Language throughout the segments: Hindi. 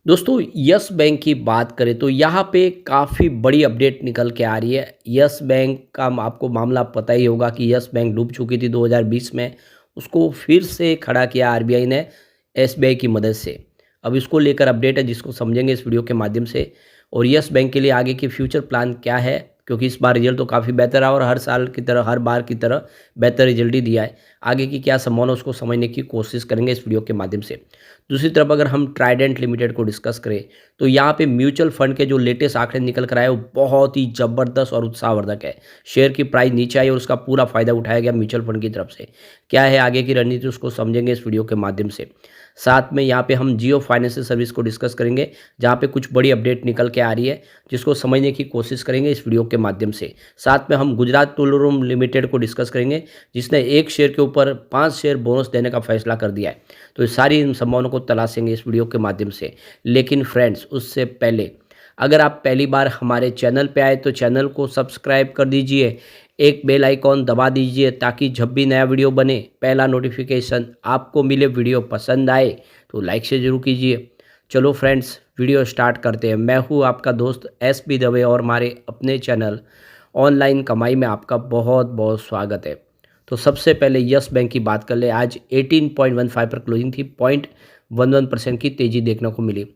दोस्तों यस बैंक की बात करें तो यहाँ पे काफ़ी बड़ी अपडेट निकल के आ रही है। यस बैंक का आपको मामला पता ही होगा कि यस बैंक डूब चुकी थी 2020 में। उसको फिर से खड़ा किया आरबीआई ने एसबीआई की मदद से। अब इसको लेकर अपडेट है जिसको समझेंगे इस वीडियो के माध्यम से। और यस बैंक के लिए आगे की फ्यूचर प्लान क्या है, क्योंकि इस बार रिजल्ट तो काफ़ी बेहतर रहा और हर साल की तरह हर बार की तरह बेहतर रिजल्ट ही दिया है। आगे की क्या संभावना उसको समझने की कोशिश करेंगे इस वीडियो के माध्यम से। दूसरी तरफ अगर हम ट्राइडेंट लिमिटेड को डिस्कस करें तो यहाँ पे म्यूचुअल फंड के जो लेटेस्ट आंकड़े निकल कर आए वो बहुत ही ज़बरदस्त और उत्साहवर्धक है। शेयर की प्राइस नीचे आई और उसका पूरा फायदा उठाया गया म्यूचुअल फंड की तरफ से। क्या है आगे की रणनीति उसको समझेंगे इस वीडियो के माध्यम से। साथ में यहाँ पे हम जियो फाइनेंशियल सर्विस को डिस्कस करेंगे जहाँ पे कुछ बड़ी अपडेट निकल के आ रही है जिसको समझने की कोशिश करेंगे इस वीडियो के माध्यम से। साथ में हम गुजरात टूरिज्म लिमिटेड को डिस्कस करेंगे जिसने एक शेयर के ऊपर 5 शेयर बोनस देने का फैसला कर दिया है। तो ये सारी इन संभावनाओं को तलाशेंगे इस वीडियो के माध्यम से। लेकिन फ्रेंड्स उससे पहले अगर आप पहली बार हमारे चैनल पे आए तो चैनल को सब्सक्राइब कर दीजिए, एक बेल आइकॉन दबा दीजिए ताकि जब भी नया वीडियो बने पहला नोटिफिकेशन आपको मिले। वीडियो पसंद आए तो लाइक से ज़रूर कीजिए। चलो फ्रेंड्स वीडियो स्टार्ट करते हैं। मैं हूँ आपका दोस्त एसपी दवे और हमारे अपने चैनल ऑनलाइन कमाई में आपका बहुत बहुत स्वागत है। तो सबसे पहले यस बैंक की बात कर ले। आज 18.15 पर क्लोजिंग थी, 0.11% की तेज़ी देखने को मिली।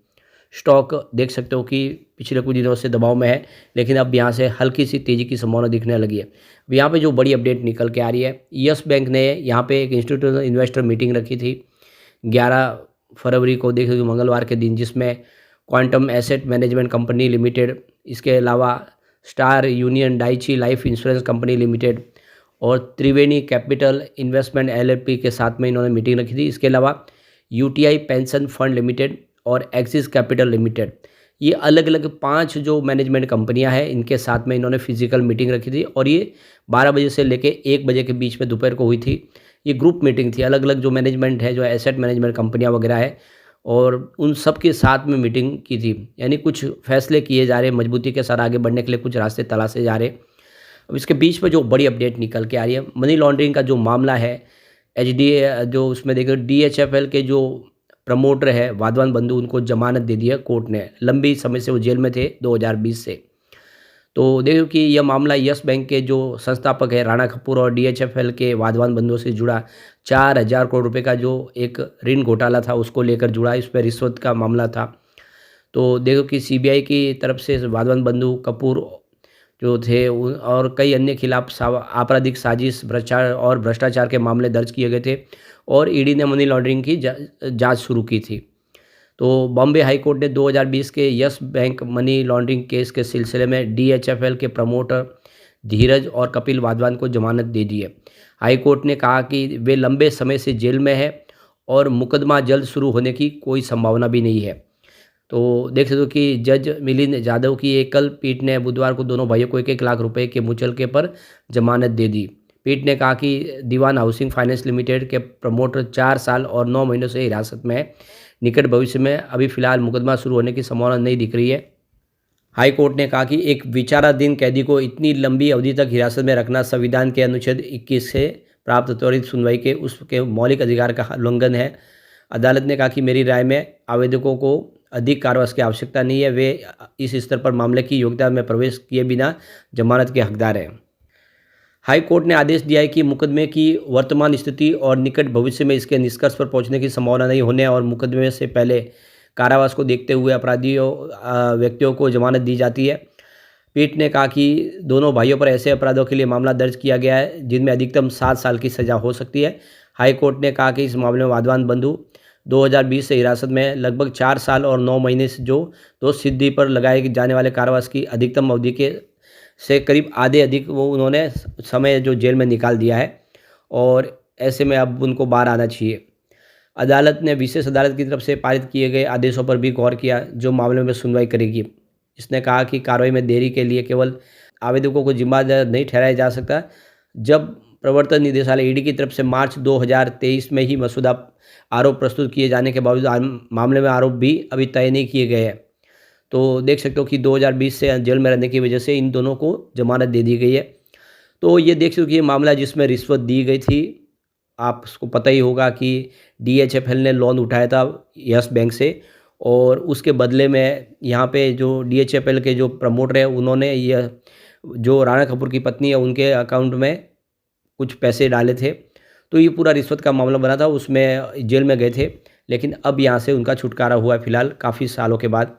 स्टॉक देख सकते हो कि पिछले कुछ दिनों से दबाव में है, लेकिन अब यहाँ से हल्की सी तेज़ी की संभावना दिखने लगी है। अब यहाँ पे जो बड़ी अपडेट निकल के आ रही है, यस बैंक ने यहाँ पे एक इंस्टीट्यूशनल इन्वेस्टर मीटिंग रखी थी 11 फरवरी को, देख सकते मंगलवार के दिन, जिसमें quantum asset management company limited, इसके अलावा star union Daiichi life insurance company limited और त्रिवेणी कैपिटल इन्वेस्टमेंट एलएलपी के साथ में इन्होंने मीटिंग रखी थी। इसके अलावा यूटीआई पेंशन फंड लिमिटेड और एक्सिस कैपिटल लिमिटेड, ये अलग अलग 5 जो मैनेजमेंट कंपनियां हैं इनके साथ में इन्होंने फिजिकल मीटिंग रखी थी और ये 12 बजे से लेके 1 बजे के बीच में दोपहर को हुई थी। ये ग्रुप मीटिंग थी, अलग अलग जो मैनेजमेंट है, जो एसेट मैनेजमेंट कंपनियां वगैरह है, और उन सब के साथ में मीटिंग की थी। यानी कुछ फैसले किए जा रहे, मजबूती के साथ आगे बढ़ने के लिए कुछ रास्ते तलाशे जा रहे। अब इसके बीच में जो बड़ी अपडेट निकल के आ रही है, मनी लॉन्ड्रिंग का जो मामला है, जो उसमें देखो डीएचएफएल के जो प्रमोटर है वाधवान बंधु, उनको जमानत दे दी है कोर्ट ने। लंबी समय से वो जेल में थे 2020 से। तो देखो कि यह मामला यस बैंक के जो संस्थापक है राणा कपूर और डीएचएफएल के वाधवान बंधुओं से जुड़ा 4,000 करोड़ रुपए का जो एक ऋण घोटाला था उसको लेकर जुड़ा। इस पर रिश्वत का मामला था। तो देखो कि सीबीआई की तरफ से वाधवान बंधु कपूर जो थे और कई अन्य खिलाफ आपराधिक साजिश भ्रष्टाचार के मामले दर्ज किए गए थे और ईडी ने मनी लॉन्ड्रिंग की जांच शुरू की थी। तो बॉम्बे हाई कोर्ट ने 2020 के yes bank money laundering case के सिलसिले में डीएचएफएल के प्रमोटर धीरज और कपिल वाधवान को जमानत दे दी है। हाई कोर्ट ने कहा कि वे लंबे समय से जेल में है और मुकदमा जल्द शुरू होने की कोई संभावना भी नहीं है। तो देख सकते हो कि जज मिलिंद जाधव की एकल पीठ ने बुधवार को दोनों भाइयों को 1-1 लाख रुपए के मुचलके पर जमानत दे दी। पीठ ने कहा कि दीवान हाउसिंग फाइनेंस लिमिटेड के प्रमोटर 4 साल और 9 महीनों से हिरासत में है। निकट भविष्य में अभी फिलहाल मुकदमा शुरू होने की संभावना नहीं दिख रही है। हाई कोर्ट ने कहा कि एक विचाराधीन कैदी को इतनी लंबी अवधि तक हिरासत में रखना संविधान के अनुच्छेद 21 से प्राप्त त्वरित सुनवाई के उसके मौलिक अधिकार का उल्लंघन है। अदालत ने कहा कि मेरी राय में आवेदकों को अधिक कार्यवाही की आवश्यकता नहीं है। वे इस स्तर पर मामले की योग्यता में प्रवेश किए बिना जमानत के हकदार हैं। हाई कोर्ट ने आदेश दिया है कि मुकदमे की वर्तमान स्थिति और निकट भविष्य में इसके निष्कर्ष पर पहुंचने की संभावना नहीं होने और मुकदमे से पहले कारावास को देखते हुए व्यक्तियों को जमानत दी जाती है। पीठ ने कहा कि दोनों भाइयों पर ऐसे अपराधों के लिए मामला दर्ज किया गया है जिनमें अधिकतम 7 साल की सजा हो सकती है। हाई कोर्ट ने कहा कि इस मामले में वाधवान बंधु 2020 से हिरासत में लगभग 4 साल और 9 महीने से जो दोष सिद्धि पर लगाए जाने वाले कारावास की अधिकतम अवधि के से करीब आधे अधिक वो उन्होंने समय जो जेल में निकाल दिया है और ऐसे में अब उनको बाहर आना चाहिए। अदालत ने विशेष अदालत की तरफ से पारित किए गए आदेशों पर भी गौर किया जो मामले में सुनवाई करेगी। इसने कहा कि कार्रवाई में देरी के लिए केवल आवेदकों को जिम्मेदार नहीं ठहराया जा सकता। जब प्रवर्तन निदेशालय ईडी की तरफ से मार्च 2023 में ही मसूदा आरोप प्रस्तुत किए जाने के बावजूद मामले में आरोप भी अभी तय नहीं किए गए हैं। तो देख सकते हो कि 2020 से जेल में रहने की वजह से इन दोनों को जमानत दे दी गई है। तो ये देख सकते हो कि ये मामला जिसमें रिश्वत दी गई थी, आपको पता ही होगा कि डीएचएफएल ने लोन उठाया था यस बैंक से और उसके बदले में यहाँ पे जो डीएचएफएल के जो प्रमोटर है उन्होंने यह जो राणा कपूर की पत्नी है उनके अकाउंट में कुछ पैसे डाले थे। तो ये पूरा रिश्वत का मामला बना था, उसमें जेल में गए थे, लेकिन अब यहाँ से उनका छुटकारा हुआ है फिलहाल काफ़ी सालों के बाद।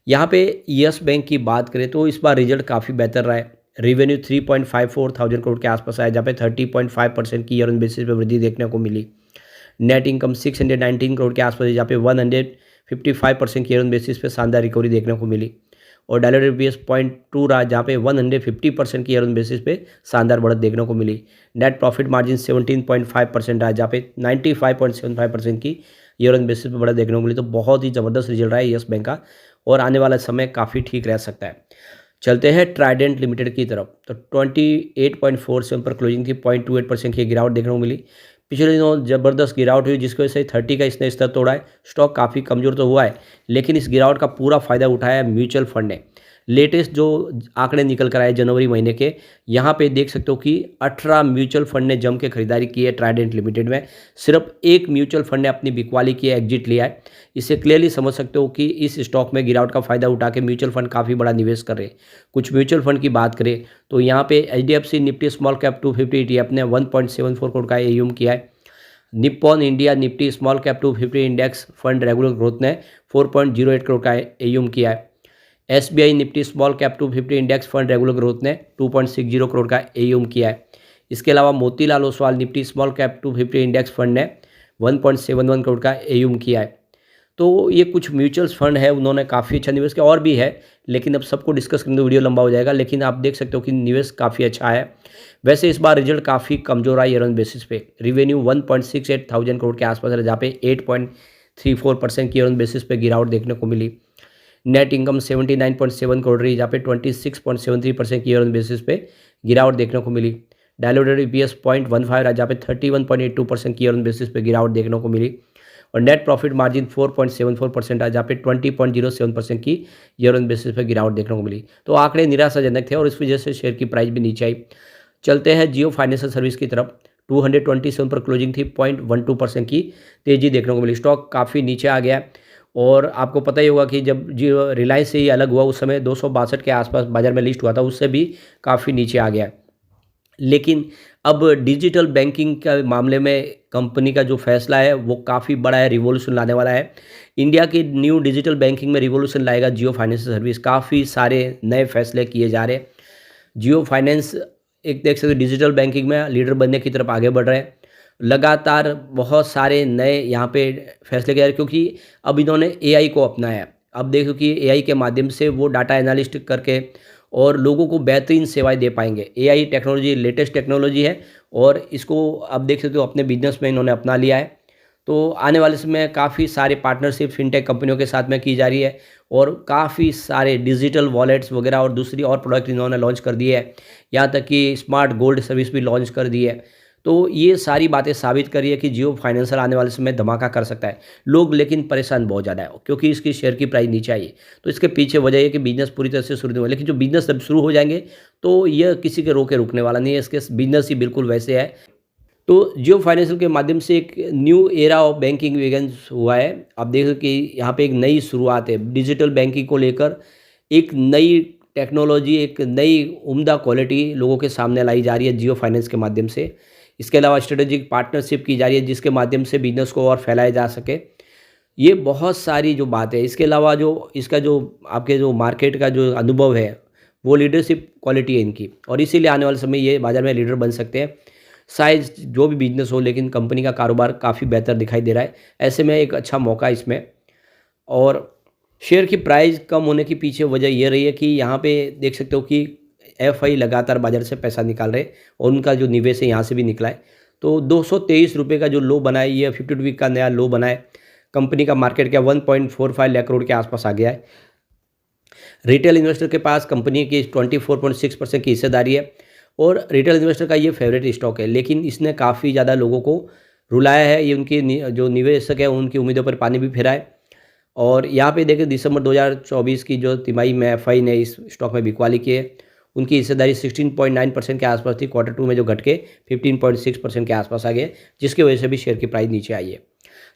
यहाँ पे यस बैंक की बात करें तो इस बार रिजल्ट काफ़ी बेहतर रहा है। रेवेन्यू 3.54 थाउजेंड करोड़ के आसपास आया, जहाँ पे 30.5% की ईयर ऑन बेसिस पे वृद्धि देखने को मिली। नेट इनकम 619 करोड़ के आसपास है, जहाँ पे 155% की ईयर ऑन बेसिस पे शानदार रिकवरी देखने को मिली। और डायलूटेड EPS 0.2 रहा, जहाँ पे 150% की ईयर ऑन बेसिस पे शानदार बढ़त देखने को मिली। नेट प्रॉफिट मार्जिन 17.5% रहा, जहाँ पे 95.75% की ईयर ऑन बेसिस पे बढ़त देखने को मिली। तो बहुत ही ज़बरदस्त रिजल्ट रहा है यस बैंक का और आने वाला समय काफ़ी ठीक रह सकता है। चलते हैं ट्राइडेंट लिमिटेड की तरफ। तो 28.47 पर क्लोजिंग थी, 0.28% की गिरावट देखने को मिली। पिछले दिनों ज़बरदस्त गिरावट हुई जिसकी वजह से 30 का इसने स्तर तोड़ा है। स्टॉक काफ़ी कमज़ोर तो हुआ है, लेकिन इस गिरावट का पूरा फ़ायदा उठाया है म्यूचुअल फंड ने। लेटेस्ट जो आंकड़े निकल कर आए जनवरी महीने के, यहाँ पे देख सकते हो कि 18 म्यूचुअल फंड ने जम के खरीदारी की है ट्राइडेंट लिमिटेड में। सिर्फ एक म्यूचुअल फंड ने अपनी बिकवाली की है, एग्जिट लिया है। इससे क्लियरली समझ सकते हो कि इस स्टॉक में गिरावट का फ़ायदा उठा के म्यूचुअल फंड काफ़ी बड़ा निवेश कर रहे हैं। कुछ म्यूचुअल फंड की बात करें तो यहाँ पे HDFC Nifty small cap 250 ETF ने 1.74 करोड़ का AUM किया है। Nippon India Nifty small cap 250 index fund regular growth ने 4.08 करोड़ का AUM किया है। SBI Nifty small cap 250 index fund regular growth ने 2.60 करोड़ का AUM किया है। इसके अलावा Motilal Oswal Nifty small cap 250 index fund ने 1.71 करोड़ का AUM किया है। तो ये कुछ म्यूचुअल्स फंड है, उन्होंने काफ़ी अच्छा निवेश किया, और भी है लेकिन अब सबको डिस्कस करने तो वीडियो लंबा हो जाएगा। लेकिन आप देख सकते हो कि निवेश काफ़ी अच्छा है। वैसे इस बार रिजल्ट काफ़ी कमजोर आया ईयर ऑन बेसिस पे। रेवेन्यू 1.68 थाउजेंड करोड़ के आसपास है, जहाँ पे 8.34% की ईयर ऑन बेसिस पे गिरावट देखने को मिली। नेट इनकम 79.7 करोड़ रही, जहाँ पे 26.73% की ईयर ऑन बेसिस पे गिरावट देखने को मिली। डायलूटेड EPS 0.15 रहा, जहाँ पे 31.82% की ईयर ऑन बेसिस पे गिरावट देखने को मिली। और नेट प्रॉफिट मार्जिन 4.74% है, जहाँ पे 20.07% की ईयर ऑन बेसिस पे गिरावट देखने को मिली। तो आंकड़े निराशाजनक थे और इस वजह से शेयर की प्राइस भी नीचे आई। चलते हैं जियो फाइनेंशियल सर्विस की तरफ। 227 पर क्लोजिंग थी, 0.12% की तेज़ी देखने को मिली। स्टॉक काफ़ी नीचे आ गया और आपको पता ही होगा कि जब जियो रिलायंस से ही अलग हुआ उस समय 262 के आसपास बाजार में लिस्ट हुआ था, उससे भी काफ़ी नीचे आ गया। लेकिन अब डिजिटल बैंकिंग के मामले में कंपनी का जो फैसला है वो काफ़ी बड़ा है, रिवॉल्यूशन लाने वाला है। इंडिया की न्यू डिजिटल बैंकिंग में रिवॉल्यूशन लाएगा जियो फाइनेंशियल सर्विस। काफ़ी सारे नए फैसले किए जा रहे हैं। जियो फाइनेंस एक देख सकते हो डिजिटल बैंकिंग में लीडर बनने की तरफ आगे बढ़ रहे हैं। लगातार बहुत सारे नए यहाँ पे फैसले किए जा रहे हैं, क्योंकि अब इन्होंने AI को अपनाया है। अब देखो कि AI के माध्यम से वो डाटा एनालिस्ट करके और लोगों को बेहतरीन सेवाएं दे पाएंगे। AI टेक्नोलॉजी लेटेस्ट टेक्नोलॉजी है और इसको अब देख सकते हो अपने बिजनेस में इन्होंने अपना लिया है। तो आने वाले समय में काफ़ी सारे पार्टनरशिप फिनटेक कंपनियों के साथ में की जा रही है और काफ़ी सारे डिजिटल वॉलेट्स वगैरह और दूसरी और प्रोडक्ट इन्होंने लॉन्च कर दिए है। यहाँ तक कि स्मार्ट गोल्ड सर्विस भी लॉन्च कर दी है। तो ये सारी बातें साबित कर रही है कि जियो फाइनेंशियल आने वाले समय धमाका कर सकता है। लोग लेकिन परेशान बहुत ज़्यादा है क्योंकि इसकी शेयर की प्राइस नीचे आई है। तो इसके पीछे वजह है कि बिजनेस पूरी तरह से शुरू नहीं हुआ, लेकिन जो बिजनेस जब शुरू हो जाएंगे तो यह किसी के रोके रुकने वाला नहीं है। इसके बिजनेस ही बिल्कुल वैसे है। तो जियो फाइनेंशियल के माध्यम से एक new era of banking begins हुआ है। आप देख सकते कि यहाँ पे एक नई शुरुआत है डिजिटल बैंकिंग को लेकर। एक नई टेक्नोलॉजी, एक नई उम्दा क्वालिटी लोगों के सामने लाई जा रही है जियो फाइनेंस के माध्यम से। इसके अलावा स्ट्रेटेजिक पार्टनरशिप की जा रही है जिसके माध्यम से बिजनेस को और फैलाया जा सके। ये बहुत सारी जो बात है। इसके अलावा जो इसका जो आपके जो मार्केट का जो अनुभव है वो लीडरशिप क्वालिटी है इनकी, और इसीलिए आने वाले समय ये बाज़ार में लीडर बन सकते हैं। साइज जो भी बिजनेस हो, लेकिन कंपनी का कारोबार काफ़ी बेहतर दिखाई दे रहा है। ऐसे में एक अच्छा मौका इसमें। और शेयर की प्राइस कम होने के पीछे वजह ये रही है कि यहाँ पे देख सकते हो कि FI लगातार बाजार से पैसा निकाल रहे और उनका जो निवेश है यहाँ से भी निकला है। तो 223 रुपये का जो लो बना है, ये 52 वीक का नया लो बना है। कंपनी का मार्केट क्या 1.45 लाख करोड़ के आसपास आ गया है। रिटेल इन्वेस्टर के पास कंपनी की 24.6% की हिस्सेदारी है और रिटेल इन्वेस्टर का ये फेवरेट स्टॉक है, लेकिन इसने काफ़ी ज़्यादा लोगों को रुलाया है। ये उनकी जो निवेशक है उनकी उम्मीदों पर पानी भी फेरा है। और यहाँ पे देखें दिसंबर 2024 की जो तिमाही में FI ने इस स्टॉक में बिकवाली की है, उनकी हिस्सेदारी 16.9% के आसपास थी। Q2 में जो घट के 15.6% के आसपास आ गए, जिसकी वजह से भी शेयर की प्राइस नीचे आई है।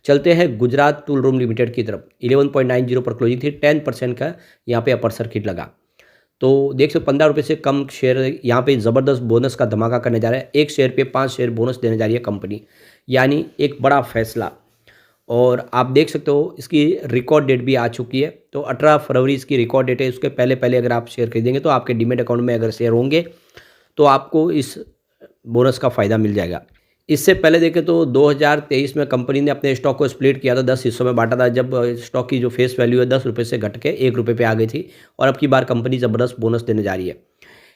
चलते हैं गुजरात टूल रूम लिमिटेड की तरफ। 11.90 पर क्लोजिंग थी, 10% का यहाँ पे अपर सर्किट लगा। तो देख सकते 15 रुपये से कम शेयर यहाँ पे ज़बरदस्त बोनस का धमाका करने जा रहा है। एक शेयर पे 5 शेयर बोनस देने जा रही है कंपनी, यानी एक बड़ा फैसला। और आप देख सकते हो इसकी रिकॉर्ड डेट भी आ चुकी है, तो 18 फरवरी इसकी रिकॉर्ड डेट है। उसके पहले पहले अगर आप शेयर खरीदेंगे तो आपके डीमैट अकाउंट में अगर शेयर होंगे तो आपको इस बोनस का फ़ायदा मिल जाएगा। इससे पहले देखें तो 2023 में कंपनी ने अपने स्टॉक को स्प्लिट किया था, 10 हिस्सों में बांटा था, जब स्टॉक की जो फेस वैल्यू है 10 रुपये से घट के 1 रुपये पे आ गई थी। और अब की बार कंपनी ज़बरदस्त बोनस देने जा रही है।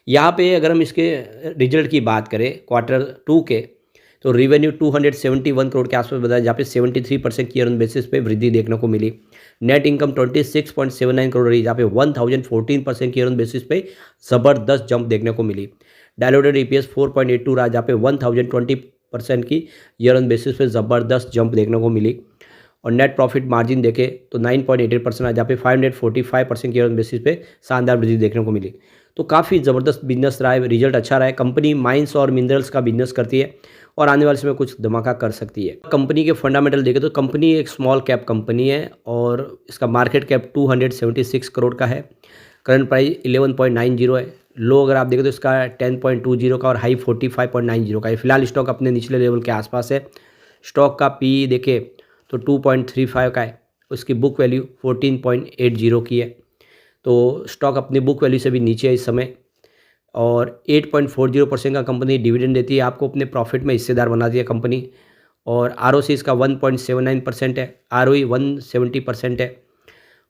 यहाँ पे अगर हम इसके रिजल्ट की बात करें Q2 के, तो रेवेन्यू 271 करोड़ के आसपास बताया, जहाँ पे 73% की ईयर ऑन बेसिस पे वृद्धि देखने को मिली। नेट इनकम 26.79 करोड़ रही, जहाँ पे 1014% की ईयर ऑन बेसिस पे ज़बरदस्त जंप देखने को मिली। डायलूटेड EPS 4.82 रहा, जहाँ पे 1020% की ईयर ऑन बेसिस पे ज़बरदस्त जंप देखने को मिली। और नेट प्रॉफिट मार्जिन देखें तो 9.88% रहा, जहाँ पे 545% की ईयर ऑन बेसिस पे शानदार वृद्धि देखने को मिली। तो काफ़ी ज़बरदस्त बिजनेस रहा है, रिजल्ट अच्छा रहा है। कंपनी माइंस और मिनरल्स का बिजनेस करती है और आने वाले समय कुछ धमाका कर सकती है। कंपनी के फंडामेंटल देखें तो कंपनी एक स्मॉल कैप कंपनी है और इसका मार्केट कैप 276 करोड़ का है। करंट प्राइस 11.90 है। लो अगर आप देखें तो इसका 10.20 का और हाई 45.90 का है। फिलहाल स्टॉक अपने निचले लेवल के आसपास है। स्टॉक का PE देखें तो 2.35 का है। उसकी बुक वैल्यू 14.80 की है। तो स्टॉक अपनी बुक वैल्यू से भी नीचे है इस समय। और 8.40% का कंपनी डिविडेंड देती है, आपको अपने प्रॉफिट में हिस्सेदार बनाती है कंपनी। और ROC इसका 1.79% है, ROE 170% है।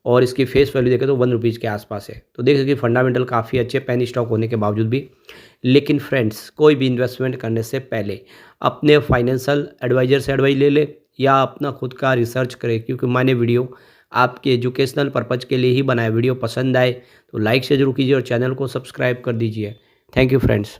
और इसकी फेस वैल्यू देखें तो 1 रुपीज़ के आसपास है। तो देख सकते फंडामेंटल काफ़ी अच्छे पेनी स्टॉक होने के बावजूद भी। लेकिन फ्रेंड्स, कोई भी इन्वेस्टमेंट करने से पहले अपने फाइनेंशियल एडवाइज़र से एडवाइस ले ले या अपना खुद का रिसर्च करें, क्योंकि मैंने वीडियो आपके एजुकेशनल पर्पज़ के लिए ही बनाया। वीडियो पसंद आए तो लाइक से जरूर कीजिए और चैनल को सब्सक्राइब कर दीजिए। Thank you friends.